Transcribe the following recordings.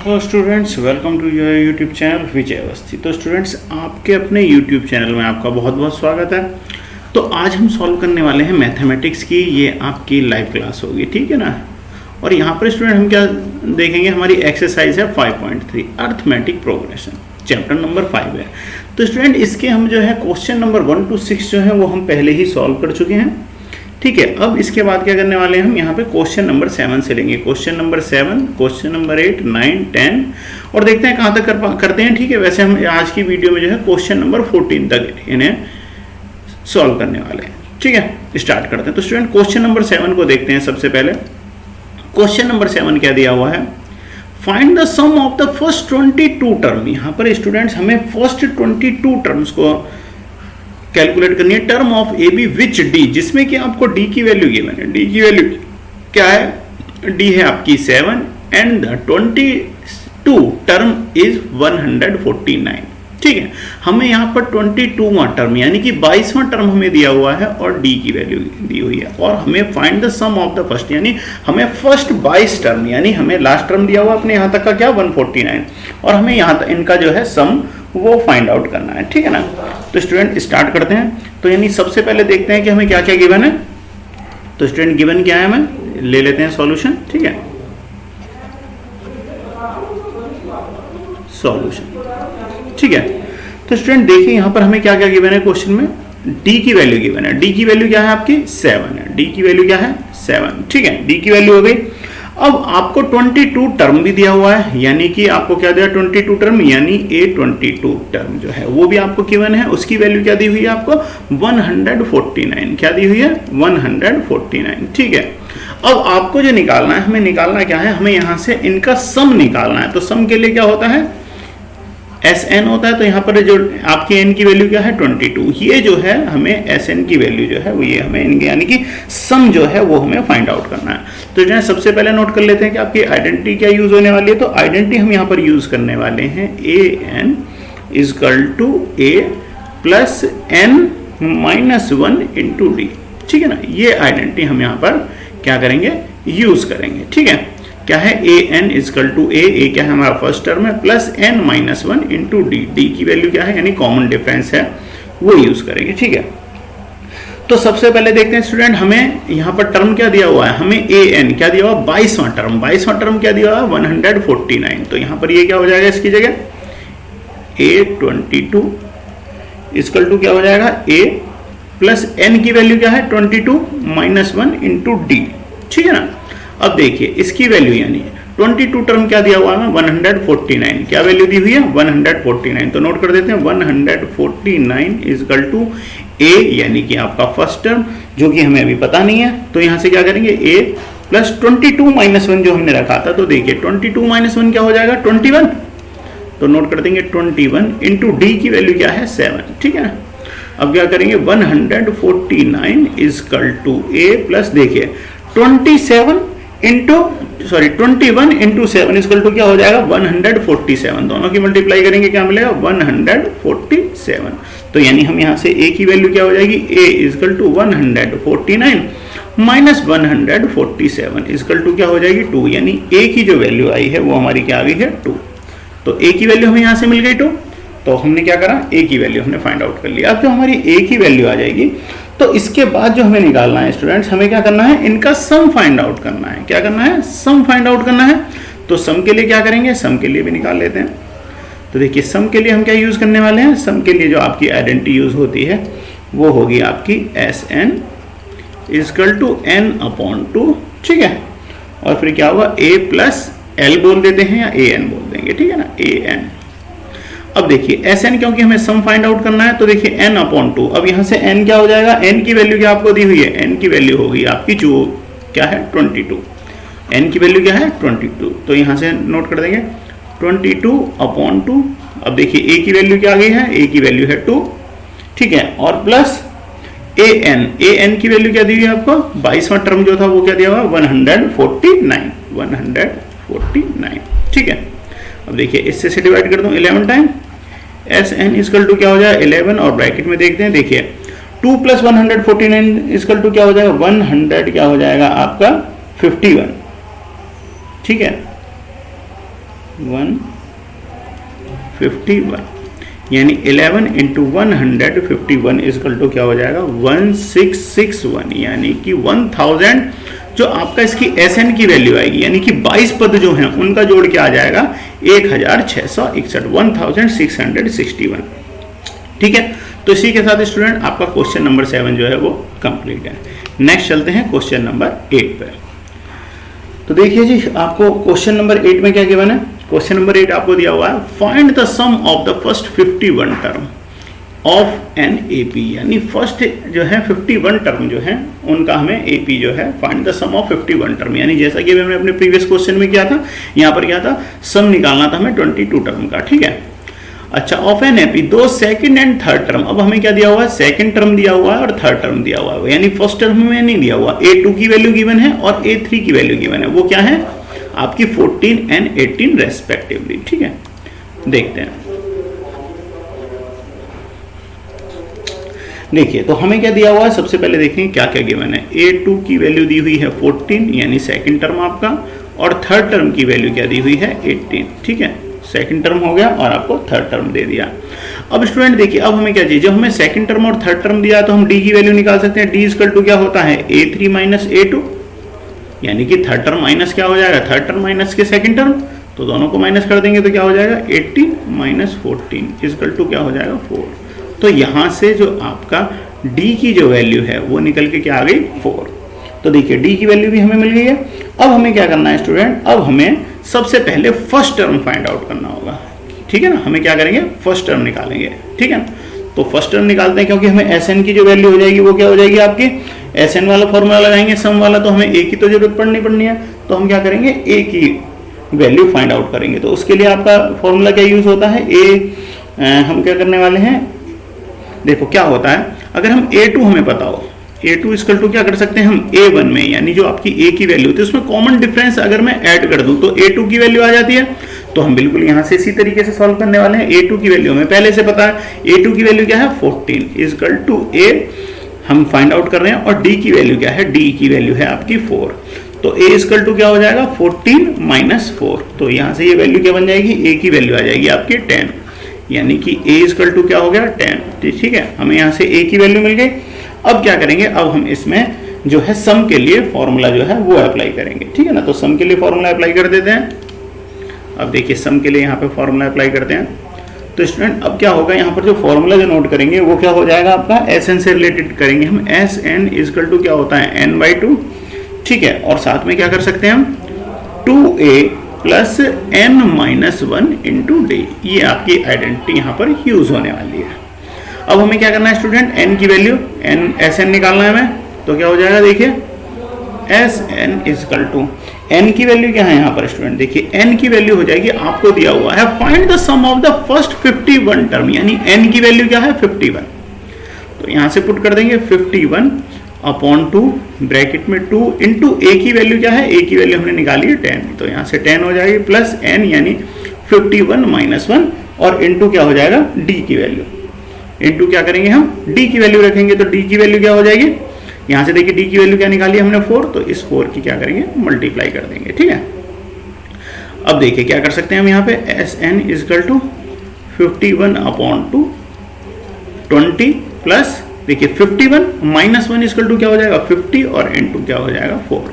Hello students, welcome to your YouTube channel Vijay Awasthi. तो students, आपके अपने यूट्यूब चैनल में आपका बहुत बहुत स्वागत है। तो आज हम सॉल्व करने वाले हैं मैथमेटिक्स की, ये आपकी लाइव क्लास होगी, ठीक है ना। और यहाँ पर स्टूडेंट हम क्या देखेंगे, हमारी एक्सरसाइज है 5.3 अर्थमेटिक प्रोग्रेशन, चैप्टर नंबर 5 है। तो स्टूडेंट इसके हम जो है क्वेश्चन नंबर 1 to 6 जो है वो हम पहले ही सॉल्व कर चुके हैं, ठीक है। अब इसके बाद क्या करने वाले हैं, हम यहाँ पे क्वेश्चन नंबर 7 से लेंगे। क्वेश्चन नंबर 7, क्वेश्चन नंबर 8, 9, 10 और देखते हैं कहाँ तक करते हैं, ठीक है। वैसे हम आज की वीडियो में जो है क्वेश्चन नंबर 14 तक इन्हें सॉल्व करने वाले हैं, ठीक है। स्टार्ट करते हैं। तो स्टूडेंट क्वेश्चन नंबर 7 को देखते हैं। सबसे पहले क्वेश्चन नंबर 7 क्या दिया हुआ है, find the sum of the first 22 term. यहाँ पर स्टूडेंट्स हमें फर्स्ट 22 टर्म्स को कैलकुलेट करनी है। Term of A B which D, जिसमें कि आपको डी की वैल्यू गिवन है। डी की वैल्यू क्या है, डी है आपकी 7 एंड द 22 टर्म इज 149, ठीक है। हमें यहाँ पर 22वां टर्म यानी कि 22वां टर्म हमें दिया हुआ है और डी की वैल्यू दी हुई है। और हमें find the sum of the first, यानी हमें फर्स्ट 22 टर्म, यानी हमें लास्ट टर्म दिया हुआ अपने यहाँ तक का क्या 149, और हमें यहाँ तक इनका जो है सम वो फाइंड आउट करना है, ठीक है ना। तो स्टूडेंट स्टार्ट करते हैं। तो यानी सबसे पहले देखते हैं कि हमें क्या क्या गिवन है। तो स्टूडेंट गिवन क्या है, हमें ले लेते हैं सॉल्यूशन, ठीक है। सॉल्यूशन, ठीक है। तो स्टूडेंट देखिए यहाँ पर हमें क्या क्या गिवन है क्वेश्चन में। डी की वैल्यू गिवन है। डी की वैल्यू क्या है आपकी 7 है। डी की वैल्यू क्या है 7, ठीक है। डी की वैल्यू हो गई। अब आपको 22 टर्म भी दिया हुआ है, यानी कि आपको क्या दिया 22 टर्म, यानी A22 टर्म जो है वो भी आपको गिवन है। उसकी वैल्यू क्या दी हुई है आपको 149, क्या दी हुई है 149, ठीक है। अब आपको जो निकालना है, हमें निकालना क्या है, हमें यहां से इनका सम निकालना है। तो सम के लिए क्या होता है, Sn होता है। तो यहाँ पर जो आपकी n की वैल्यू क्या है 22, ये जो है हमें Sn की वैल्यू जो है वो ये हमें इनके यानी कि सम जो है वो हमें फाइंड आउट करना है। तो जो है सबसे पहले नोट कर लेते हैं कि आपकी आइडेंटिटी क्या यूज होने वाली है। तो आइडेंटिटी हम यहाँ पर यूज करने वाले हैं An is equal to A plus n minus 1 into D, ठीक है ना। ये आइडेंटिटी हम यहाँ पर क्या करेंगे, यूज करेंगे, ठीक है। क्या है an इजकल टू a क्या है हमारा फर्स्ट टर्म है, plus n minus 1 into D. D की वैल्यू क्या है, यानी कॉमन डिफरेंस है, वो यूज करेंगे, ठीक है। तो सबसे पहले देखते हैं स्टूडेंट, हमें यहाँ पर टर्म क्या दिया हुआ है, हमें an क्या दिया हुआ 22वां टर्म। 22वां टर्म क्या दिया हुआ है 149। तो यहाँ पर ये क्या हो जाएगा, इसकी जगह A22 इजकल टू क्या हो जाएगा a प्लस n की वैल्यू क्या है 22 माइनस 1 इंटू डी, ठीक है ना। अब देखिए इसकी वैल्यू यानी 22 टर्म क्या दिया हुआ है 149, क्या वैल्यू दी हुई है 149। तो नोट कर देते हैं 149 इजकल टू a यानी कि आपका फर्स्ट टर्म, जो कि हमें अभी पता नहीं है। तो यहां से क्या करेंगे a प्लस 22 माइनस 1 जो हमने रखा था। तो देखिए 22 माइनस 1 क्या हो जाएगा 21। तो नोट कर देंगे 21 इंटू डी की वैल्यू क्या है 7, ठीक है। अब क्या करेंगे 149 इजकल टू a प्लस देखिए 21 इंटू 7 इजकल टू क्या हो जाएगा 147। दोनों की मल्टीप्लाई करेंगे क्या मिलेगा 147। तो यानी हम यहां से a की वैल्यू क्या हो जाएगी, a is equal to 149 minus 147 is equal to क्या हो जाएगी 2, यानी a की जो वैल्यू आई है वो हमारी क्या आ गई है 2। तो a की वैल्यू हमें यहां से मिल गई 2। तो हमने क्या करा, a की वैल्यू हमने फाइंड आउट कर लिया। अब जो हमारी a की वैल्यू आ जाएगी, तो इसके बाद जो हमें निकालना है स्टूडेंट्स, हमें क्या करना है, इनका सम फाइंड आउट करना है। क्या करना है, सम फाइंड आउट करना है। तो सम के लिए क्या करेंगे, सम के लिए भी निकाल लेते हैं। तो देखिए सम के लिए हम क्या यूज करने वाले हैं, सम के लिए जो आपकी आइडेंटिटी यूज होती है वो होगी आपकी Sn इजकल टू n/2, ठीक है। और फिर क्या होगा a प्लस l बोल देते हैं या an बोल देंगे, ठीक है ना, an। अब देखिए Sn क्योंकि हमें सम फाइंड आउट करना है, तो देखिए n/2। अब यहां से n क्या हो जाएगा, n की वैल्यू क्या आपको दी हुई है, n की वैल्यू होगी आपकी जो क्या है 22। n की वैल्यू क्या है 22। तो यहां से नोट कर देंगे 22/2। अब देखिए a की वैल्यू क्या आ गई है, a की वैल्यू है 2, ठीक है। और प्लस an की वैल्यू क्या दी हुई है आपको, 22वां टर्म जो था वो क्या दिया हुआ 149, ठीक है। अब देखिए इससे से डिवाइड कर दूं 11 टाइम, Sn इजकल टू क्या हो जाएगा 11, और ब्रैकेट में देखते हैं, देखिए 2 प्लस 149 इजकल टू क्या हो जाएगा 100, क्या हो जाएगा आपका 51, ठीक है। 151, यानी 11 इंटू 151 इजकल टू क्या हो जाएगा 1661, यानी कि 1000 जो आपका इसकी एसएन की वैल्यू आएगी, यानी कि 22 पद जो हैं उनका जोड़ क्या आ जाएगा 1661। ठीक है, तो इसी के साथ स्टूडेंट आपका क्वेश्चन नंबर 7 जो है वो कंप्लीट है। नेक्स्ट चलते हैं क्वेश्चन नंबर 8 पे। तो देखिए जी, आपको क्वेश्चन नंबर 8 में क्या गिवन है। क्वेश्चन नंबर 8 आपको दिया हुआ है, find the sum of the first 51 term of an AP, यानी फर्स्ट जो है 51 टर्म जो है उनका हमें एपी जो है find the sum of 51 term, यानी जैसा कि हमने अपने प्रीवियस क्वेश्चन में किया था, यहाँ पर क्या था सम निकालना था हमें 22 टर्म का। ठीक है, अच्छा, ऑफ एन एपी दो सेकंड एंड थर्ड टर्म। अब हमें क्या दिया हुआ है, सेकंड टर्म दिया हुआ है और थर्ड टर्म दिया हुआ है, यानी फर्स्ट टर्म में नहीं दिया हुआ, A2 की वैल्यू गिवन है और A3 की वैल्यू गिवन है, वो क्या है आपकी 14 एंड 18 रेस्पेक्टिवली। ठीक है, देखते हैं। देखिए, तो हमें क्या दिया हुआ है, सबसे पहले देखें क्या क्या गिवन है। A2 की वैल्यू दी हुई है 14, यानी सेकंड टर्म आपका, और थर्ड टर्म की वैल्यू क्या दी हुई है 18। ठीक है, सेकंड टर्म हो गया और आपको थर्ड टर्म दे दिया। अब स्टूडेंट देखिए, अब हमें क्या चाहिए, जब हमें सेकंड टर्म और थर्ड टर्म दिया तो हम डी की वैल्यू निकाल सकते हैं। डी इक्वल टू क्या होता है A3 माइनस A2, यानी कि थर्ड टर्म माइनस क्या हो जाएगा, थर्ड टर्म माइनस के सेकंड टर्म, तो दोनों को माइनस कर देंगे तो क्या हो जाएगा 18 माइनस 14 इक्वल टू क्या हो जाएगा 4। तो यहां से जो आपका डी की जो वैल्यू है वो निकल के क्या आ गई 4। तो देखिए, डी की वैल्यू भी हमें मिल गई है। अब हमें क्या करना है स्टूडेंट, अब हमें सबसे पहले फर्स्ट टर्म फाइंड आउट करना होगा। ठीक है ना, हमें क्या करेंगे, फर्स्ट टर्म निकालेंगे। ठीक है ना, तो फर्स्ट टर्म निकालते हैं, क्योंकि हमें एसएन की जो वैल्यू हो जाएगी वो क्या हो जाएगी आपकी, एसएन वाला फॉर्मूला लगाएंगे सम वाला, तो हमें ए की तो जरूरत पड़नी है, तो हम क्या करेंगे ए की वैल्यू फाइंड आउट करेंगे। तो उसके लिए आपका फॉर्मूला क्या यूज होता है, हम क्या करने वाले हैं, देखो क्या होता है, अगर हम A2 हमें पता हो, A2 इक्वल टू क्या कर सकते हैं हम A1 में, यानी जो आपकी A की वैल्यू होती है उसमें कॉमन डिफरेंस अगर मैं ऐड कर दूं तो A2 की वैल्यू आ जाती है। तो हम बिल्कुल यहां से इसी तरीके से सॉल्व करने वाले हैं। A2 की वैल्यू हमें पहले से पता है, A2 की वैल्यू क्या है 14 इक्वल टू A हम फाइंड आउट कर रहे हैं, और D की वैल्यू क्या है, D की वैल्यू है आपकी 4। तो A इक्वल टू क्या हो जाएगा 14 माइनस 4, तो यहां से ये वैल्यू क्या बन जाएगी, A की वैल्यू आ जाएगी आपकी 10, यानी कि A इक्वल टू क्या हो गया 10। ठीक है, हमें यहाँ से A की वैल्यू मिल गई। अब क्या करेंगे, अब हम इसमें जो है सम के लिए फॉर्मूला जो है वो अप्लाई करेंगे। ठीक है ना, तो सम के लिए फॉर्मूला अप्लाई कर देते हैं। अब देखिए, सम के लिए यहाँ पे फॉर्मूला अप्लाई करते हैं। तो स्टूडेंट अब क्या होगा, यहाँ पर जो फॉर्मूला जो नोट करेंगे वो क्या हो जाएगा आपका एसएन से रिलेटेड करेंगे हम। एस एन इक्वल टू क्या होता है n/2। ठीक है, और साथ में क्या कर सकते हैं हम 2a plus n-1 into D, ये आपकी आइडेंटिटी यहाँ पर यूज होने वाली है। अब हमें क्या करना है स्टूडेंट, n की वैल्यू Sn निकालना है हमें, तो क्या हो जाएगा देखिए Sn इक्वल टू n की वैल्यू क्या है यहाँ पर स्टूडेंट, देखिए n की वैल्यू हो जाएगी, आपको दिया हुआ है find the sum of the first 51 term, यानी n की वैल्यू क्या है 51। तो यहाँ से पुट कर देंगे 51 अपॉन 2 ब्रैकेट में 2 इंटू a की वैल्यू क्या है, a की वैल्यू हमने निकाली है 10, तो यहाँ से 10 हो जाएगी प्लस n यानी 51 माइनस 1 और इंटू क्या हो जाएगा d की वैल्यू, इंटू क्या करेंगे हम d की वैल्यू रखेंगे, तो d की वैल्यू क्या हो जाएगी, यहाँ से देखिए d की वैल्यू क्या निकाली हमने 4, तो इस 4 की क्या करेंगे मल्टीप्लाई कर देंगे। ठीक है, अब देखिए क्या कर सकते हैं हम यहाँ पे Sn equal to 51 upon 2 20 plus देखिए 51 माइनस 1 इक्वल टू क्या हो जाएगा 50 और इंटू क्या हो जाएगा 4।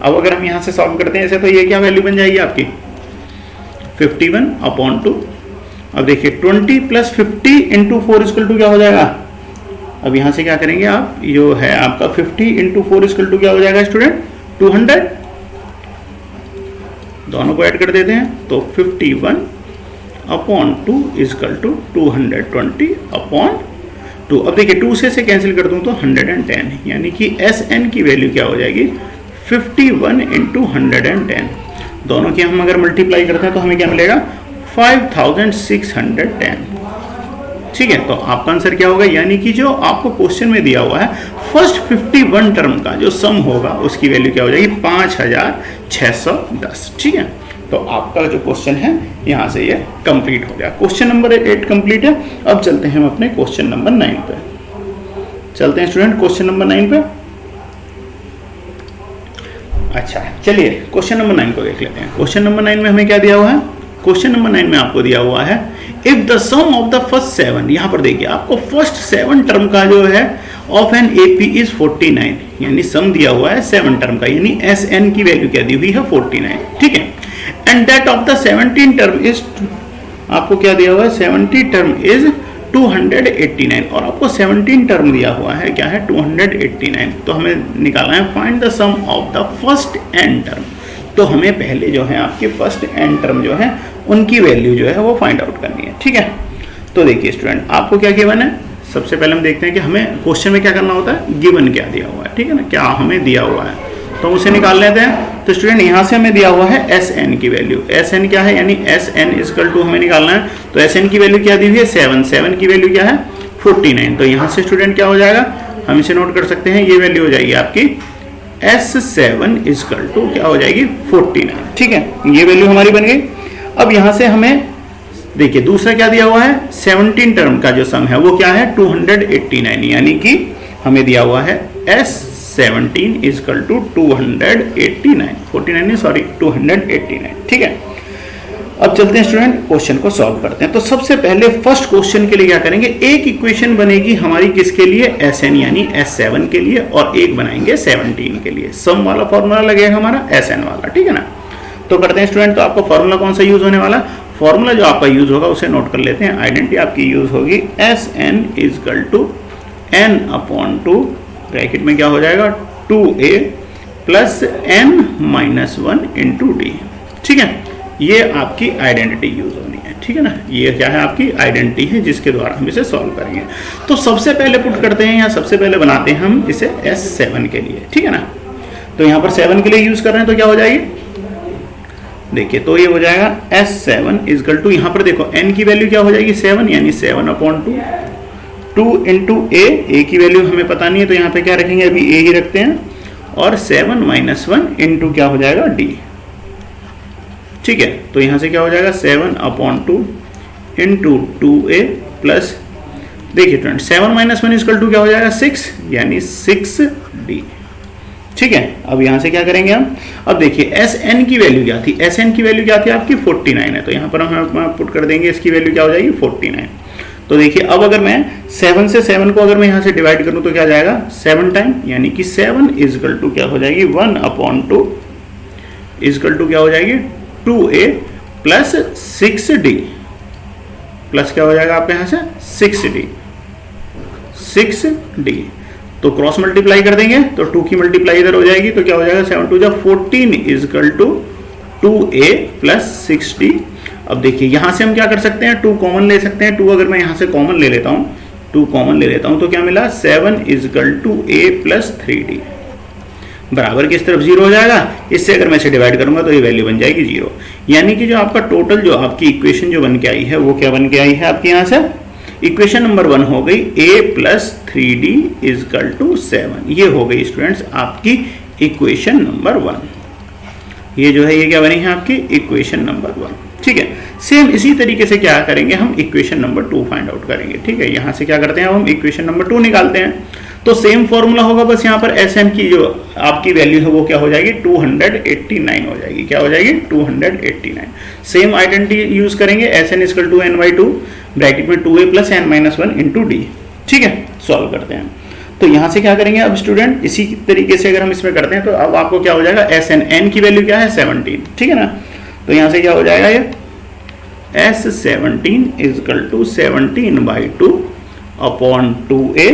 अब अगर हम यहाँ से सॉल्व करते हैं ऐसे, तो ये क्या वैल्यू बन जाएगी आपकी 51 अपॉन 2। अब देखिए 20 प्लस 50 इंटू 4 इक्वल टू क्या हो जाएगा, अब यहाँ से क्या करेंगे आप, जो है आपका 50 इंटू 4 इक्वल टू क्या हो जाएगा स्टूडेंट 200, दोनों को ऐड कर देते हैं, तो 51 अपॉन 2 इक्वल टू 220 अपॉन 2। अब देखिए 2 से कैंसिल कर दूं तो 110, यानी कि Sn की वैल्यू क्या हो जाएगी 51 इंटू 110, दोनों की हम अगर मल्टीप्लाई करते हैं तो हमें क्या मिलेगा 5610। ठीक है, तो आपका आंसर क्या होगा, यानी कि जो आपको क्वेश्चन में दिया हुआ है फर्स्ट 51 टर्म का जो सम होगा उसकी वैल्यू क्या हो जाएगी 5610। ठीक है, तो आपका जो क्वेश्चन है यहाँ से ये कंप्लीट हो गया। क्वेश्चन नंबर 8 कंप्लीट है। अब चलते हैं हम अपने क्वेश्चन नंबर 9 पे, चलते हैं स्टूडेंट क्वेश्चन नंबर 9 पे। अच्छा चलिए क्वेश्चन नंबर 9 को देख लेते हैं। क्वेश्चन नंबर 9 में हमें क्या दिया हुआ है, क्वेश्चन नंबर 9 में आपको दिया हुआ है if the sum of the first 7, यहां पर देखिए आपको फर्स्ट 7 टर्म का जो है ऑफ एन एपी इज 49, यानी सम दिया हुआ है 7 टर्म का, यानी एस एन की वैल्यू क्या दी हुई है 49, ठीक है। And that of the 17 term is, आपको क्या दिया हुआ है 70 टर्म इज 289, और आपको 17 टर्म दिया हुआ है क्या है 289। तो हमें निकालना है find the sum of the first N term. तो हमें पहले जो है आपके फर्स्ट एन टर्म जो है उनकी वैल्यू जो है वो फाइंड आउट करनी है, ठीक है। तो देखिए स्टूडेंट, आपको क्या गिवन है, सबसे पहले हम देखते हैं कि हमें क्वेश्चन में क्या करना होता है, गिवन क्या दिया हुआ है, ठीक है ना, क्या हमें दिया हुआ है, तो उसे निकाल लेते हैं। तो स्टूडेंट यहाँ से हमें दिया हुआ है एस एन की वैल्यू, एस एन क्या है, यानी एस एन इक्वल टू हमें निकालना है। तो एस एन की वैल्यू क्या दी हुई है 7, 7 की वैल्यू क्या है 49। तो यहाँ से स्टूडेंट क्या हो जाएगा, हम इसे नोट कर सकते हैं, ये वैल्यू हो जाएगी आपकी S7 इक्वल टू क्या हो जाएगी 49, ठीक है, ये वैल्यू हमारी बन गई। अब यहाँ से हमें देखिए दूसरा क्या दिया हुआ है, 17 टर्म का जो सम है वो क्या है 289, यानी कि हमें दिया हुआ है S17 इक्वल टू 289, 49 नहीं सॉरी 289, ठीक है। अब चलते हैं स्टूडेंट क्वेश्चन को सॉल्व करते हैं। तो सबसे पहले फर्स्ट क्वेश्चन के लिए क्या करेंगे, एक इक्वेशन बनेगी हमारी किसके लिए, Sn यानी S7 के लिए, और एक बनाएंगे 17 के लिए। सम वाला फॉर्मूला लगेगा हमारा Sn वाला, ठीक है ना। तो करते हैं स्टूडेंट, तो आपका फॉर्मूला कौन सा यूज होने वाला, फॉर्मूला जो आपका यूज होगा उसे नोट कर लेते हैं। आइडेंटिटी आपकी यूज होगी Sn equal to n upon 2, bracket में क्या हो जाएगा 2a plus n minus 1 into D, ठीक है। ये आपकी आइडेंटिटी यूज होनी है, ठीक है ना, ये क्या है आपकी आइडेंटिटी है जिसके द्वारा हम इसे सॉल्व करेंगे। तो सबसे पहले पुट करते हैं या सबसे पहले बनाते हैं हम इसे S7 के लिए, ठीक है ना। तो यहाँ पर 7 के लिए यूज कर रहे हैं तो क्या हो जाएगी, देखिए तो ये हो जाएगा S7 इक्वल टू, यहाँ पर देखो n की वैल्यू क्या हो जाएगी 7, यानी 7 अपॉन 2 इंटू ए की वैल्यू हमें पता नहीं है तो यहाँ पे क्या रखेंगे, अभी a ही रखते हैं, और 7 माइनस 1 इंटू क्या हो जाएगा d, ठीक है। तो यहां से क्या हो जाएगा 7 अपॉन 2 इंटू 2a प्लस, देखिए फ्रेंड 7 माइनस 1 इक्वल टू क्या हो जाएगा 6, यानी 6d, ठीक है। अब यहां से क्या करेंगे हम, अब देखिए Sn की वैल्यू क्या थी, Sn की वैल्यू क्या थी आपकी 49 है, तो यहां पर हम पुट कर देंगे, इसकी वैल्यू क्या हो जाएगी 49। तो देखिए अब अगर मैं 7 से 7 को अगर मैं यहां से डिवाइड करूं तो क्या जाएगा 7 टाइम, यानी कि 7 इक्वल टू क्या हो जाएगी 1 अपॉन 2 इक्वल टू क्या हो जाएगी 2a प्लस 6d, प्लस क्या हो जाएगा आपके यहां से 6d। तो क्रॉस मल्टीप्लाई कर देंगे तो 2 की मल्टीप्लाई इधर हो जाएगी, तो क्या हो जाएगा 7 2 14 equal to 2a plus 6d। अब देखिए यहां से हम क्या कर सकते हैं, 2 कॉमन ले सकते हैं, 2 अगर मैं यहां से कॉमन ले लेता हूं, 2 कॉमन ले लेता हूं तो क्या मिला 7 equal to a plus 3d, बराबर की इस तरफ 0 हो जाएगा। इससे अगर मैं इसे डिवाइड करूंगा तो ये वैल्यू बन जाएगी 0, यानी कि जो आपका टोटल जो आपकी इक्वेशन जो बन के आई है वो क्या बन के आई है आपके यहाँ से, इक्वेशन नंबर 1 हो गई a plus 3d equal to 7, ये हो गई स्टूडेंट्स आपकी इक्वेशन नंबर 1। ये जो है ये क्या बनी है आपकी इक्वेशन नंबर 1, ठीक है। सेम इसी तरीके से क्या करेंगे हम इक्वेशन नंबर 2 फाइंड आउट करेंगे, ठीक है। यहाँ से क्या करते हैं हम इक्वेशन नंबर 2 निकालते हैं, तो सेम फॉर्मूला होगा, बस यहाँ पर Sn की जो आपकी वैल्यू है वो क्या हो जाएगी 289 हो जाएगी, क्या हो जाएगी 289। सेम आइडेंटिटी यूज करेंगे, Sn equal to n/2 bracket में 2a plus n minus 1 into D, ठीक है। सॉल्व करते हैं, तो यहाँ से क्या करेंगे अब स्टूडेंट, इसी तरीके से अगर हम इसमें करते हैं तो अब आपको क्या हो जाएगा Sn, n की वैल्यू क्या है 17, ठीक है ना। तो यहाँ से क्या हो जाएगा ये S17 equal to 17/2 upon 2a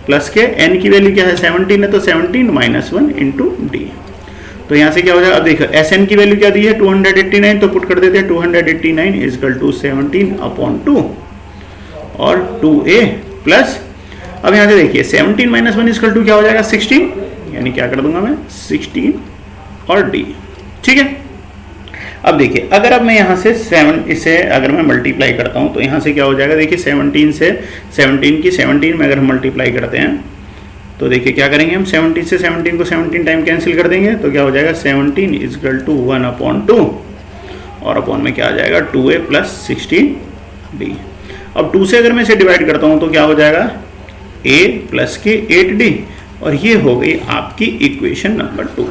plus के n की वैल्यू क्या है 17 है तो 17 माइनस 1 इंटू डी। तो यहाँ से क्या हो जाएगा, अब देखो Sn की वैल्यू क्या दी है 289, तो पुट कर देते हैं 289 इक्वल टू 17 अपॉन 2 और 2a प्लस, अब यहाँ से देखिए 17 माइनस 1 इक्वल टू क्या हो जाएगा 16, यानी क्या कर दूंगा मैं 16 और d, ठीक है। अब देखिए अगर अब मैं यहाँ से 7 इसे अगर मैं मल्टीप्लाई करता हूँ तो यहाँ से क्या हो जाएगा, देखिए 17 से 17 की 17 में अगर हम मल्टीप्लाई करते हैं तो देखिए क्या करेंगे हम 17 से 17 को 17 टाइम कैंसिल कर देंगे, तो क्या हो जाएगा 17 इक्वल टू 1 अपॉन 2 और अपॉन में क्या आ जाएगा 2a प्लस 16d। अब 2 से अगर मैं इसे डिवाइड करता हूँ तो क्या हो जाएगा a प्लस के 8d, और ये हो गई आपकी इक्वेशन नंबर 2।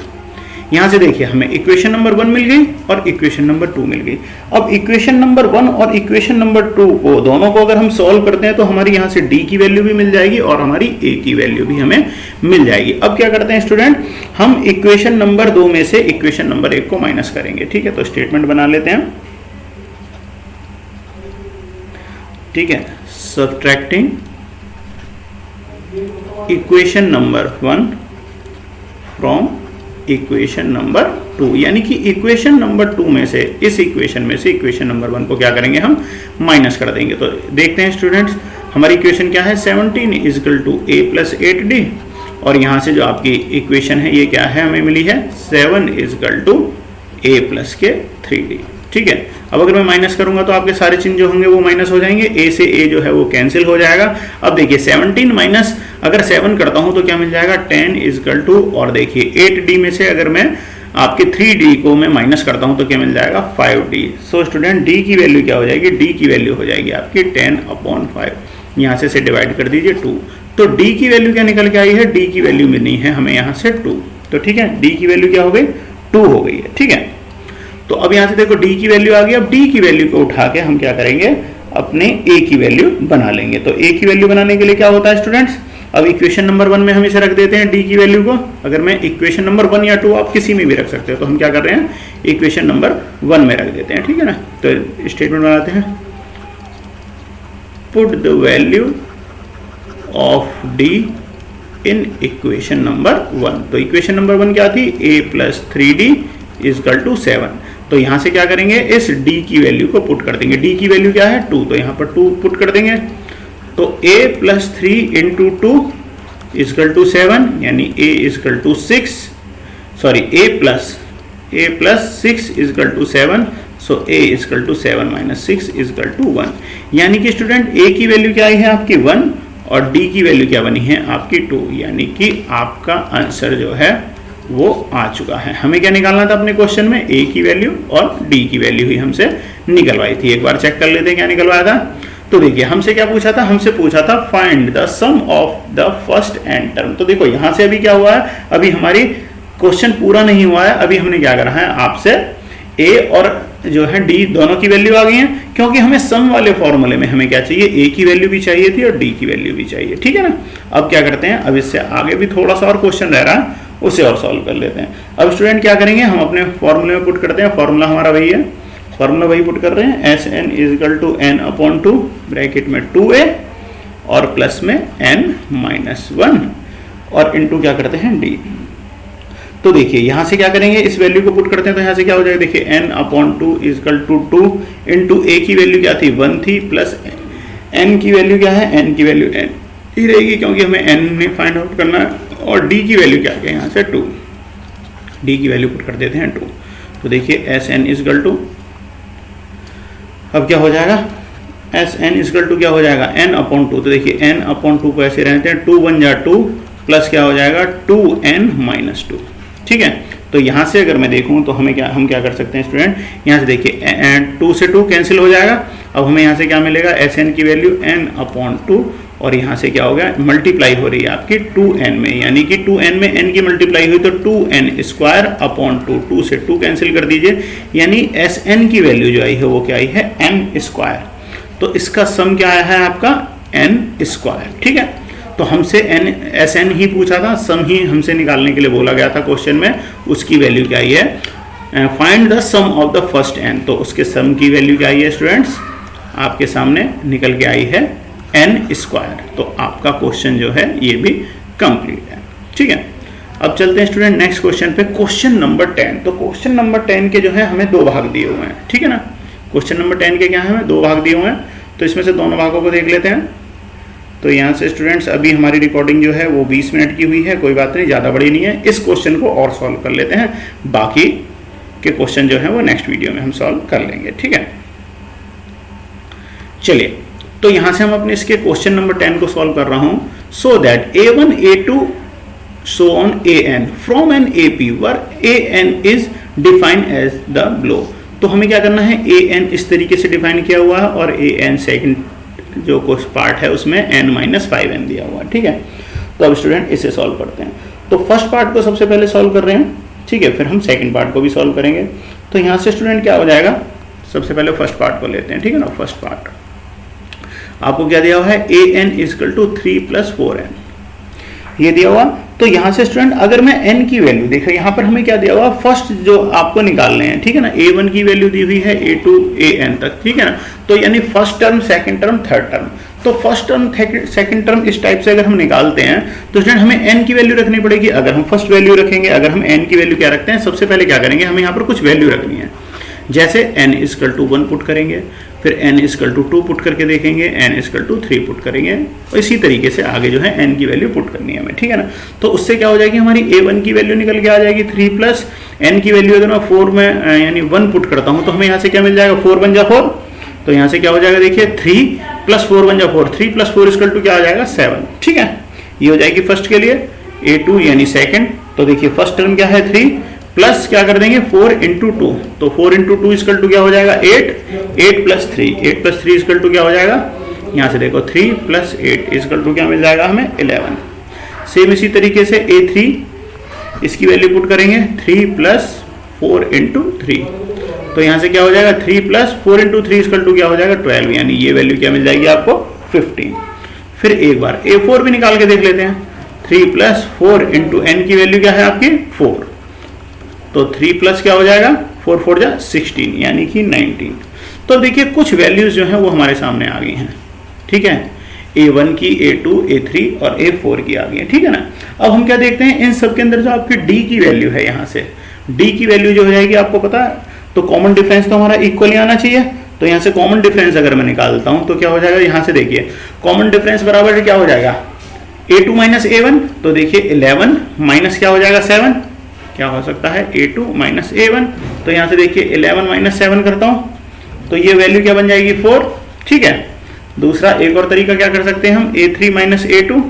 यहाँ से देखिए हमें इक्वेशन नंबर 1 मिल गई और इक्वेशन नंबर 2 मिल गई। अब इक्वेशन नंबर 1 और इक्वेशन नंबर 2 को दोनों को अगर हम सॉल्व करते हैं तो हमारी यहाँ से डी की वैल्यू भी मिल जाएगी और हमारी ए की वैल्यू भी हमें मिल जाएगी। अब क्या करते हैं स्टूडेंट, हम इक्वेशन नंबर 2 में से इक्वेशन नंबर 1 को माइनस करेंगे। ठीक है, तो स्टेटमेंट बना लेते हैं। ठीक है, subtracting equation number 1 from equation number 2, यानी कि इक्वेशन नंबर 2 में से इस इक्वेशन में से इक्वेशन नंबर 1 को क्या करेंगे, हम माइनस कर देंगे। तो देखते हैं स्टूडेंट्स, हमारी इक्वेशन क्या है, 17 = a + 8d, और यहाँ से जो आपकी इक्वेशन है ये क्या है, हमें मिली है 7 = a + के 3d। ठीक है, अब अगर मैं माइनस करूंगा तो आपके सारे चिन्ह जो होंगे वो माइनस हो जाएंगे, a से a जो है वो कैंसिल हो जाएगा। अब देखिए 17 माइनस अगर 7 करता हूं तो क्या मिल जाएगा, 10 = और देखिए 8d में से अगर मैं आपके 3d को मैं माइनस करता हूं तो क्या मिल जाएगा, 5d। सो स्टूडेंट d की वैल्यू क्या हो जाएगी, d की वैल्यू हो जाएगी आपकी 10/5। यहाँ से डिवाइड कर दीजिए 2, तो d की वैल्यू क्या निकल के आई है, d की वैल्यू मिलनी है हमें यहाँ से 2। तो ठीक है, d की वैल्यू क्या हो गई, 2 हो गई है। ठीक है, तो अब यहाँ से देखो d की वैल्यू आ गई। अब d की वैल्यू को उठा के हम क्या करेंगे, अपने a की वैल्यू बना लेंगे। तो a की वैल्यू बनाने के लिए क्या होता है स्टूडेंट्स, अब इक्वेशन नंबर 1 में हम इसे रख देते हैं d की वैल्यू को। अगर मैं इक्वेशन नंबर 1 या 2 आप किसी में भी रख सकते हो, तो हम क्या कर रहे हैं, इक्वेशन नंबर 1 में रख देते हैं। ठीक है ना, तो स्टेटमेंट बनाते हैं, put the value of d in equation number 1। तो इक्वेशन नंबर 1 क्या थी, a + 3d = 7। तो यहां से क्या करेंगे, इस d की वैल्यू को पुट कर देंगे। d की वैल्यू क्या है, 2, तो यहां पर 2 पुट कर देंगे। तो a + 3 × 2 = 7, यानी a = 6, sorry a + 6 = 7। So a = 7 - 6 = 1, यानी कि स्टूडेंट a की वैल्यू क्या आई है आपकी 1 और d की वैल्यू क्या बनी है आपकी 2, यानी कि आपका आंसर जो है वो आ चुका है। हमें क्या निकालना था अपने क्वेश्चन में, a की वैल्यू और d की वैल्यू ही हमसे निकलवाई थी। एक बार चेक कर लेते हैं क्या निकलवाया था। तो देखिए हमसे क्या पूछा था, हमसे पूछा था find the sum of the first and term. तो देखो यहाँ से अभी क्या हुआ है, अभी हमारी क्वेश्चन पूरा नहीं हुआ है। अभी हमने क्या करा है, आपसे a और जो है d दोनों की वैल्यू आ गई है, क्योंकि हमें सम वाले फॉर्मूले में हमें क्या चाहिए, a की वैल्यू भी चाहिए थी और d की वैल्यू भी चाहिए। ठीक है ना, अब क्या करते हैं, अब इससे आगे भी थोड़ा सा और क्वेश्चन रह रहा है, उसे और सॉल्व कर लेते हैं। अब स्टूडेंट क्या करेंगे, हम अपने फॉर्मूले में पुट करते हैं। फॉर्मूला हमारा वही है, फॉर्मूला वही पुट कर रहे हैं, Sn = n/2 ब्रैकेट में 2a और प्लस में n-1 और इनटू क्या करते हैं d। तो देखिए यहाँ से क्या करेंगे, इस वैल्यू को पुट करते हैं, तो यहाँ से क्या हो जाएगा, देखिए n/2 = 2 इंटू a की वैल्यू क्या थी, 1 थी, प्लस n की वैल्यू क्या है, n की वैल्यू n ही रहेगी क्योंकि हमें n में फाइंड आउट करना है, और d की वैल्यू क्या है यहाँ से 2, d की वैल्यू पुट कर देते हैं 2। तो देखिए Sn = अब क्या हो जाएगा, Sn = क्या हो जाएगा, n/2। तो देखिए n/2 को ऐसे रहते हैं, 2 × 2 प्लस क्या हो जाएगा 2n-2। ठीक है, तो यहाँ से अगर मैं देखूँ तो हम क्या कर सकते हैं स्टूडेंट, यहाँ से देखिए 2 से 2 कैंसिल हो जाएगा। अब हमें यहाँ से क्या मिलेगा, Sn की वैल्यू n/2 और यहाँ से क्या हो गया, मल्टीप्लाई हो रही है आपकी 2n में, यानी कि 2n में n की मल्टीप्लाई हुई तो 2n² 2 से 2 कैंसिल कर दीजिए, यानी Sn की वैल्यू जो आई है वो क्या आई है, n²। तो इसका सम क्या आया है आपका n²। ठीक है, तो हमसे Sn ही पूछा था, सम ही हमसे निकालने के लिए बोला गया था क्वेश्चन में, उसकी वैल्यू क्या आई है, find the sum of the first n। तो उसके सम की वैल्यू क्या आई है स्टूडेंट्स, आपके सामने निकल के आई है n²। तो आपका क्वेश्चन जो है ये भी कंप्लीट है। ठीक है, अब चलते हैं स्टूडेंट नेक्स्ट क्वेश्चन पे, क्वेश्चन नंबर 10। तो क्वेश्चन नंबर 10 के जो है हमें 2 भाग दिए हुए हैं। ठीक है ना, क्वेश्चन नंबर 10 के क्या है, हमें 2 भाग दिए हुए हैं, तो इसमें से दोनों भागों को देख लेते हैं। तो यहाँ से स्टूडेंट्स अभी हमारी रिकॉर्डिंग जो है वो 20 मिनट की हुई है, कोई बात नहीं, ज़्यादा बड़ी नहीं है। इस क्वेश्चन को और सॉल्व कर लेते हैं, बाकी के क्वेश्चन जो है वो नेक्स्ट वीडियो में हम सॉल्व कर लेंगे। ठीक है, चलिए, तो यहाँ से हम अपने इसके क्वेश्चन नंबर 10 को सॉल्व कर रहा हूँ। So that a1 a2 so on an from an AP where an is defined as the below। तो हमें क्या करना है, an इस तरीके से डिफाइन किया हुआ है और an सेकंड जो कुछ पार्ट है उसमें n-5n दिया हुआ है। ठीक है, तो अब स्टूडेंट इसे सॉल्व करते हैं। तो फर्स्ट पार्ट को सबसे पहले सॉल्व कर रहे हैं। ठीक है, फिर हम सेकंड पार्ट को भी सॉल्व करेंगे। तो यहाँ से स्टूडेंट क्या हो जाएगा, सबसे पहले फर्स्ट पार्ट को लेते हैं, ठीक है ना। फर्स्ट पार्ट आपको क्या दिया हुआ है, an इक्वल टू 3 + 4n, ये दिया हुआ। तो यहाँ से स्टूडेंट अगर मैं n की वैल्यू देखो, यहाँ पर हमें क्या दिया हुआ, फर्स्ट जो आपको निकालने हैं, ठीक है ना। a1 की वैल्यू दी हुई है a2 an तक, ठीक है ना। तो यानी first term, second term, third term. तो फर्स्ट टर्म, सेकंड टर्म इस टाइप से अगर हम निकालते हैं तो स्टूडेंट हमें n की वैल्यू रखनी पड़ेगी। अगर हम फर्स्ट वैल्यू रखेंगे, अगर हम n की वैल्यू क्या रखते हैं, सबसे पहले क्या करेंगे, हमें यहाँ पर कुछ वैल्यू रखनी है। जैसे n इक्वल टू 1 पुट करेंगे, फिर n इक्वल टू 2 पुट करके देखेंगे, n इक्वल टू 3 पुट करेंगे, और इसी तरीके से आगे जो है n की वैल्यू पुट करनी है हमें, ठीक है ना। तो उससे क्या हो जाएगी, हमारी a1 की वैल्यू निकल के आ जाएगी 3 प्लस n की वैल्यू अगर मैं 4 में यानी 1 पुट करता हूँ तो हमें यहाँ से क्या मिल जाएगा, 4 बन जा 4। तो यहाँ से क्या हो जाएगा, देखिए 3 + 4 बन जा 4, 3 + 4 इक्वल टू क्या आ जाएगा, 7, ठीक है। ये हो जाएगी फर्स्ट के लिए। a2 यानी सेकंड, तो देखिए फर्स्ट टर्म क्या है 3 प्लस क्या कर देंगे 4 × 2, तो 4 × 2 इक्वल टू क्या हो जाएगा 8, 8 + 3, 8 + 3 इक्वल टू क्या हो जाएगा, यहाँ से देखो 3 + 8 इक्वल टू क्या मिल जाएगा हमें 11। सेम इसी तरीके से a3 इसकी वैल्यू पुट करेंगे, 3 + 4 × 3, तो यहाँ से क्या हो जाएगा 3 + 4 × 3 इक्वल टू क्या हो जाएगा 12, यानी ये वैल्यू क्या मिल जाएगी आपको 15। फिर एक बार a4 भी निकाल के देख लेते हैं, 3 + 4 × n की वैल्यू क्या है आपकी 4, तो 3 प्लस क्या हो जाएगा 4 4 जा 16, यानी कि 19। तो देखिए कुछ वैल्यूज जो है वो हमारे सामने आ गई हैं, ठीक है। a1 की, a2, a3 और a4 की आ गई है, ठीक है ना। अब हम क्या देखते हैं, इन सब के अंदर जो आपकी d की वैल्यू है, यहाँ से d की वैल्यू जो हो जाएगी आपको पता है, तो कॉमन डिफरेंस तो हमारा इक्वली आना चाहिए। तो यहाँ से कॉमन डिफरेंस अगर मैं निकालता हूँ तो क्या हो जाएगा, यहाँ से देखिए कॉमन डिफरेंस बराबर क्या हो जाएगा a2 - a1, तो देखिए 11 माइनस क्या हो जाएगा 7, क्या हो सकता है a2 - a1, तो यहाँ से देखिए 11 - 7 करता हूँ तो ये वैल्यू क्या बन जाएगी 4, ठीक है। दूसरा एक और तरीका क्या कर सकते हैं हम, a3 - a2,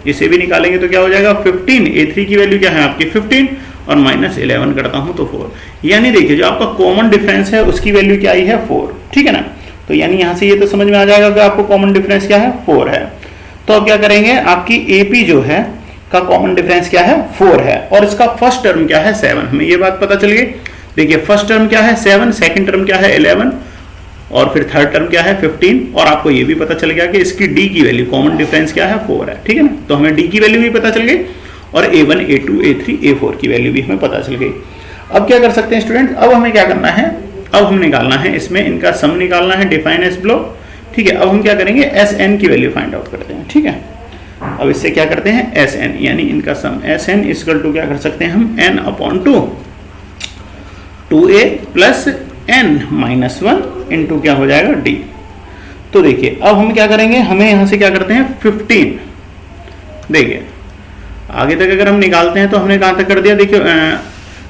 इसे भी निकालेंगे तो क्या हो जाएगा 15, a3 की वैल्यू क्या है आपकी 15 और -11 करता हूँ तो 4, यानी देखिए जो आपका कॉमन डिफरेंस है उसकी वैल्यू क्या आई है 4, ठीक है ना। तो यानी यहाँ से ये तो समझ में आ जाएगा कि आपको कॉमन डिफरेंस क्या है 4 है। तो अब क्या करेंगे, आपकी AP जो है का कॉमन डिफरेंस क्या है 4 है, और इसका फर्स्ट टर्म क्या है 7, हमें ये बात पता चल गई। देखिए फर्स्ट टर्म क्या है 7, सेकंड टर्म क्या है 11 और फिर थर्ड टर्म क्या है 15, और आपको ये भी पता चल गया कि इसकी d की वैल्यू कॉमन डिफरेंस क्या है 4 है, ठीक है ना। तो हमें d की वैल्यू भी पता चल गई और a1, a2, a3, a4 की वैल्यू भी हमें पता चल गई। अब क्या कर सकते हैं स्टूडेंट, अब हमें क्या करना है, अब हम निकालना है इसमें इनका सम निकालना है, डिफाइन एस ब्लॉक, ठीक है। अब हम क्या करेंगे Sn की वैल्यू फाइंड आउट करते हैं, ठीक है। अब इससे क्या करते हैं Sn यानी इनका सम, Sn इक्वल टू क्या कर सकते हैं हम n/2 2a + n - 1 इंटू क्या हो जाएगा d। तो देखिए अब हम क्या करेंगे, हमें यहां से क्या करते हैं 15, देखिए आगे तक अगर हम निकालते हैं तो हमने कहां तक कर दिया, देखिए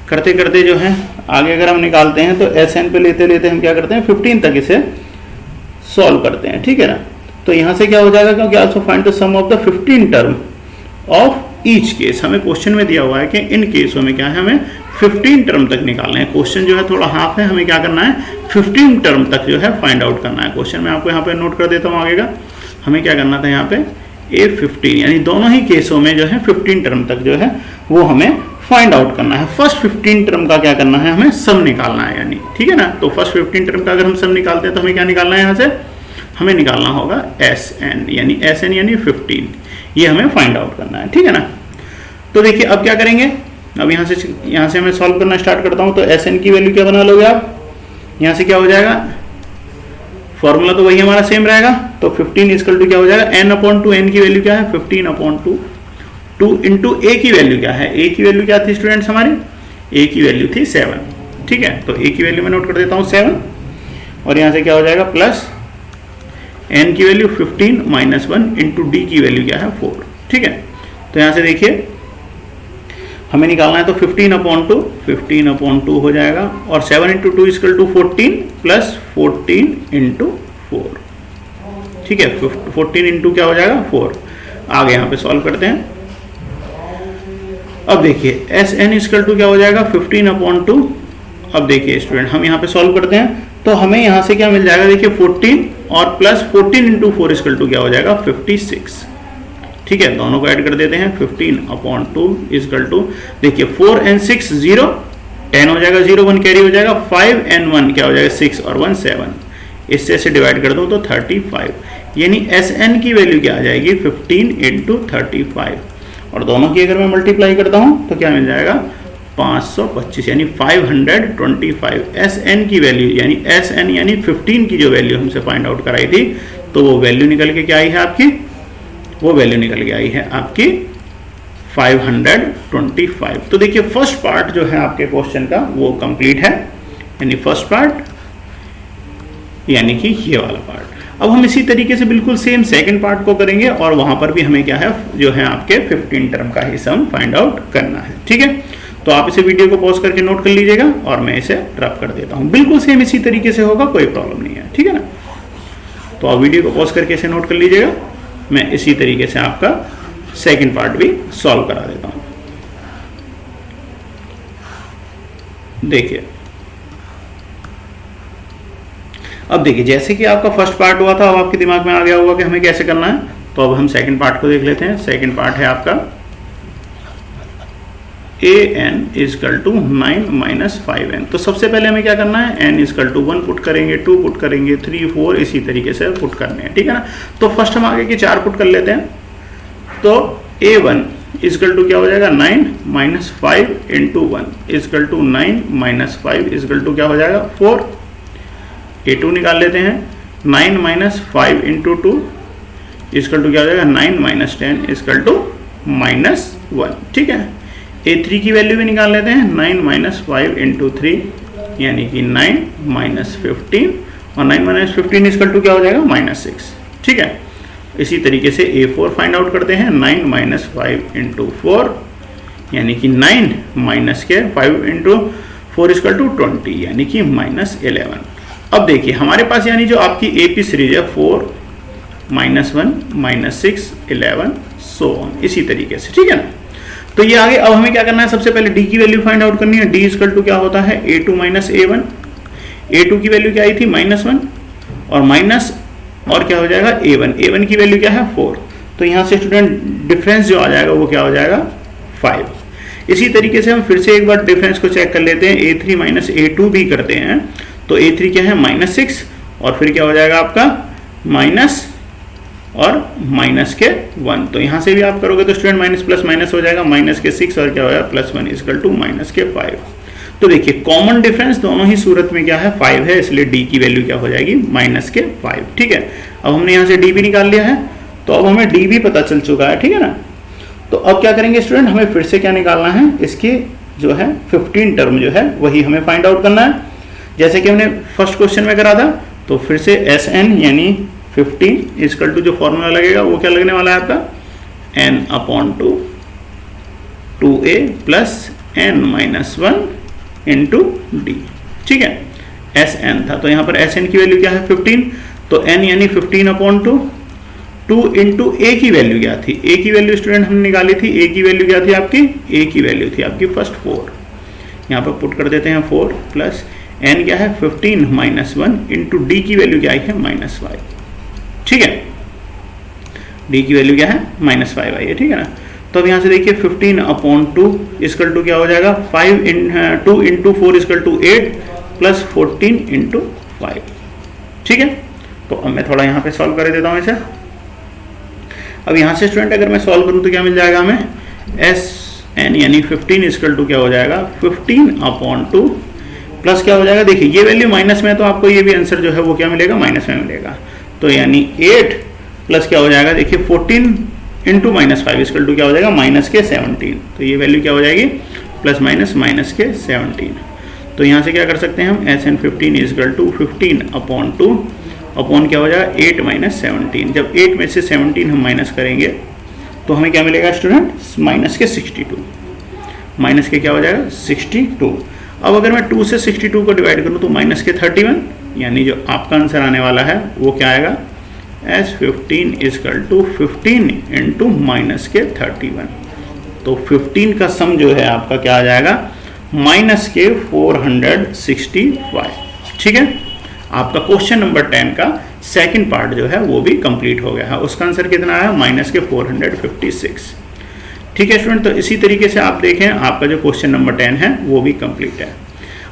करते करते जो है आगे अगर हम निकालते हैं तो Sn पे लेते लेते हम क्या करते हैं 15 तक इसे सॉल्व करते हैं, ठीक है ना। तो यहां से क्या हो जाएगा, क्योंकि also find the sum of the 15 term of each case, हमें क्वेश्चन में दिया हुआ है कि इन केसों में क्या है हमें 15 टर्म तक निकालना है। क्वेश्चन जो है थोड़ा हाफ है, हमें क्या करना है 15 टर्म तक जो है फाइंड आउट करना है। क्वेश्चन में आपको यहाँ पे नोट कर देता हूँ आगे का, हमें क्या करना था यहाँ पे A15 यानी दोनों ही केसों में जो है 15 टर्म तक जो है वो हमें फाइंड आउट करना है। फर्स्ट 15 टर्म का क्या करना है, हमें सम निकालना है, यानी ठीक है ना। तो फर्स्ट 15 टर्म का अगर हम सम निकालते हैं तो हमें क्या निकालना है, यहाँ से हमें निकालना होगा Sn यानी 15, ये हमें फाइंड आउट करना है, ठीक है ना। तो देखिए अब क्या करेंगे, अब यहाँ से मैं सॉल्व करना स्टार्ट करता हूँ। तो Sn की वैल्यू क्या बना लोगे आप, यहाँ से क्या हो जाएगा, फॉर्मूला तो वही हमारा सेम रहेगा। तो 15 इक्वल टू क्या हो जाएगा n/2, n की वैल्यू क्या है 15/2, 2 इंटू a की वैल्यू क्या है, a की वैल्यू क्या थी स्टूडेंट्स हमारी, a की वैल्यू थी 7, ठीक है। तो a की वैल्यू मैं नोट कर देता हूँ 7, और यहाँ से क्या हो जाएगा प्लस n की वैल्यू 15 - 1 इंटू d की वैल्यू क्या है 4, ठीक है। तो यहाँ से देखिए हमें निकालना है तो 15/2 हो जाएगा, और 7 × 2 = 14 प्लस 14 × 4, ठीक है। 14 इंटू क्या हो जाएगा 4, आगे यहाँ पे सॉल्व करते हैं। अब देखिए Sn = क्या हो जाएगा 15/2। अब देखिए स्टूडेंट हम यहाँ पे सॉल्व करते हैं तो हमें यहाँ से क्या मिल जाएगा, देखिए 14 और प्लस 14 × 4 = क्या हो जाएगा 56, ठीक है, दोनों को ऐड कर देते हैं 15/2 इक्वल टू, देखिए 4 and 6 0, 10 हो जाएगा, 0 1 कैरी हो जाएगा, 5 and 1 क्या हो जाएगा 6 और 1 7, इससे ऐसे डिवाइड कर दो तो 35, यानी Sn की वैल्यू क्या आ जाएगी 15 × 35, और दोनों की अगर मैं मल्टीप्लाई करता हूं तो क्या मिल जाएगा 525, यानी 525 Sn की वैल्यू, यानी Sn यानी 15 की जो वैल्यू हमसे फाइंड आउट कराई थी, तो वो वैल्यू निकल के क्या आई है आपकी, वो वैल्यू निकल के आई है आपकी 525। तो देखिए फर्स्ट पार्ट जो है आपके क्वेश्चन का वो कंप्लीट है, यानी फर्स्ट पार्ट, यानी कि ये वाला पार्ट। अब हम इसी तरीके से बिल्कुल सेम सेकंड पार्ट को करेंगे, और वहां पर भी हमें क्या है जो है आपके 15 टर्म का ही सम फाइंड आउट करना है, ठीक है। तो आप इसे वीडियो को पॉज करके नोट कर लीजिएगा, और मैं इसे रब कर देता हूं, बिल्कुल सेम इसी तरीके से होगा, कोई प्रॉब्लम नहीं है, ठीक है ना। तो आप वीडियो को पॉज करके इसे नोट कर लीजिएगा, मैं इसी तरीके से आपका सेकंड पार्ट भी सॉल्व करा देता हूं। देखिए अब देखिए, जैसे कि आपका फर्स्ट पार्ट हुआ था, अब आपके दिमाग में आ गया होगा कि हमें कैसे करना है, तो अब हम सेकंड पार्ट को देख लेते हैं। सेकंड पार्ट है आपका an इक्वल टू 9 - 5n। तो सबसे पहले हमें क्या करना है, n इक्वल टू 1 पुट करेंगे, 2 पुट करेंगे, 3 4 इसी तरीके से पुट करने हैं, ठीक है ना। तो फर्स्ट हम आगे के 4 पुट कर लेते हैं, तो a1 इक्वल टू क्या हो जाएगा 9 - 5 × 1 इक्वल टू 9 - 5 इक्वल टू क्या हो जाएगा 4। a2 निकाल लेते हैं, 9 - 5 × 2 इक्वल टू क्या हो जाएगा 9 - 10 इक्वल टू -1, ठीक है। a3 की वैल्यू भी निकाल लेते हैं, 9 - 5 × 3 यानी कि 9 - 15, और 9 - 15 इक्वल टू क्या हो जाएगा -6, ठीक है। इसी तरीके से a4 फाइंड आउट करते हैं, 9 - 5 × 4 यानी कि 9 - 5 × 4 इक्वल टू 20 यानी कि -11। अब देखिए हमारे पास यानी जो आपकी AP सीरीज है 4 - 1 - 6 11 सो ऑन, इसी तरीके से, ठीक है ना। तो ये आगे अब हमें क्या करना है, सबसे पहले d की वैल्यू फाइंड आउट करनी है। d इक्वल टू क्या होता है a2 - a1, a2 की वैल्यू क्या आई थी -1, और माइनस और क्या हो जाएगा a1 की वैल्यू क्या है 4, तो यहाँ से स्टूडेंट डिफरेंस जो आ जाएगा वो क्या हो जाएगा 5। इसी तरीके से हम फिर से एक बार डिफरेंस को चेक कर लेते हैं, a3 - a2 भी करते हैं, तो a3 क्या है -6, और फिर क्या हो जाएगा आपका माइनस और -1, तो यहाँ से भी आप करोगे तो स्टूडेंट माइनस प्लस माइनस हो जाएगा, -6 और क्या हो जाएगा +1 इक्वल टू -5। तो देखिए कॉमन डिफरेंस दोनों ही सूरत में क्या है 5 है, इसलिए d की वैल्यू क्या हो जाएगी -5, ठीक है। अब हमने यहाँ से d भी निकाल लिया है, तो अब हमें d भी पता चल चुका है, ठीक है ना। तो अब क्या करेंगे स्टूडेंट, हमें फिर से क्या निकालना है, इसके जो है 15 टर्म जो है वही हमें फाइंड आउट करना है, जैसे कि हमने फर्स्ट क्वेश्चन में करा था। तो फिर से Sn यानी 15 इक्वल टू जो फॉर्मूला लगेगा वो क्या लगने वाला है आपका n/2 2a + n - 1 × d, ठीक है। Sn था, तो यहाँ पर Sn की वैल्यू क्या है 15, तो n यानी 15/2, 2 × a की वैल्यू क्या थी, a की वैल्यू स्टूडेंट हमने निकाली थी, a की वैल्यू क्या थी आपकी, a की वैल्यू थी आपकी फर्स्ट 4, यहाँ पर पुट कर देते हैं 4 प्लस n क्या है 15 - 1 × d की वैल्यू क्या आई है -5, ठीक है। d की वैल्यू क्या है -5 आई है, ठीक है ना। तो अब यहाँ से देखिए 15/2 इक्वल टू क्या हो जाएगा 2 × 4 इक्वल टू 8 प्लस 14 × 5, ठीक है। तो अब मैं थोड़ा यहाँ पे सॉल्व कर देता हूँ इसे। अब यहाँ से स्टूडेंट अगर मैं सॉल्व करूँ तो क्या मिल जाएगा हमें, Sn यानी 15 इक्वल टू क्या हो जाएगा 15/2 प्लस क्या हो जाएगा, देखिए ये वैल्यू माइनस में है तो आपको ये भी आंसर जो है वो क्या मिलेगा माइनस में मिलेगा, तो यानी 8 प्लस क्या हो जाएगा, देखिए 14 × -5 इक्वल टू क्या हो जाएगा -17, तो ये वैल्यू क्या हो जाएगी प्लस -17। तो यहाँ से क्या कर सकते हैं हम, Sn 15 इक्वल टू 15/2 अपॉन क्या हो जाएगा 8 - 17, जब 8 में से 17 हम माइनस करेंगे तो हमें क्या मिलेगा स्टूडेंट -62, माइनस के क्या हो जाएगा 62। अब अगर मैं 2 से 62 को डिवाइड करूँ तो -31, यानी जो आपका आंसर आने वाला है वो क्या आएगा S15 इक्वल टू 15 × -31, तो 15 का सम जो है आपका क्या आ जाएगा -465, ठीक है। आपका क्वेश्चन नंबर 10 का सेकंड पार्ट जो है वो भी कंप्लीट हो गया है। उसका आंसर कितना है, माइनस के 456। ठीक है स्टूडेंट, तो इसी तरीके से आप देखें आपका जो क्वेश्चन नंबर 10 है वो भी कंप्लीट है।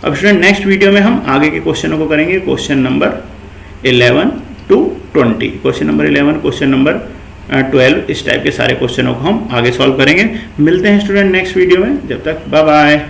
अब स्टूडेंट नेक्स्ट वीडियो में हम आगे के क्वेश्चनों को करेंगे, question number 11 to 20, question number 11, question number 12, इस टाइप के सारे क्वेश्चनों को हम आगे सॉल्व करेंगे। मिलते हैं स्टूडेंट नेक्स्ट वीडियो में, जब तक बाय बाय।